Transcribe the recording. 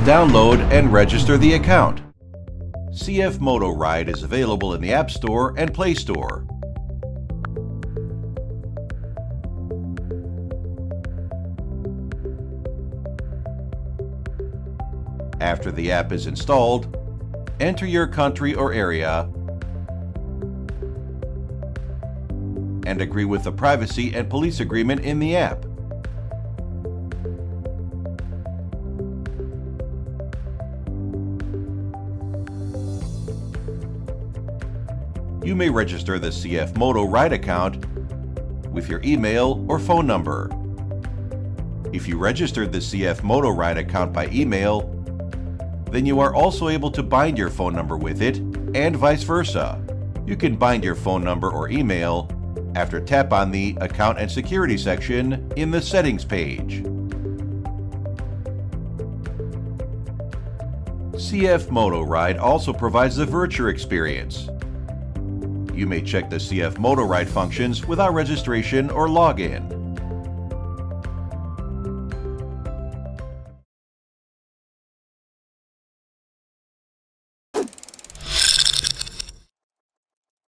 download and register the account. CFMOTO Ride is available in the App Store and Play Store. After the app is installed, enter your country or area and agree with the privacy and police agreement in the app. You may register the CFMOTO Ride account with your email or phone number. If you registered the CFMOTO Ride account by email, then you are also able to bind your phone number with it, and vice versa. You can bind your phone number or email after tap on the Account and Security section in the Settings page. CFMOTO Ride also provides the Virtual experience. You may check the CFMOTO Ride functions without registration or login.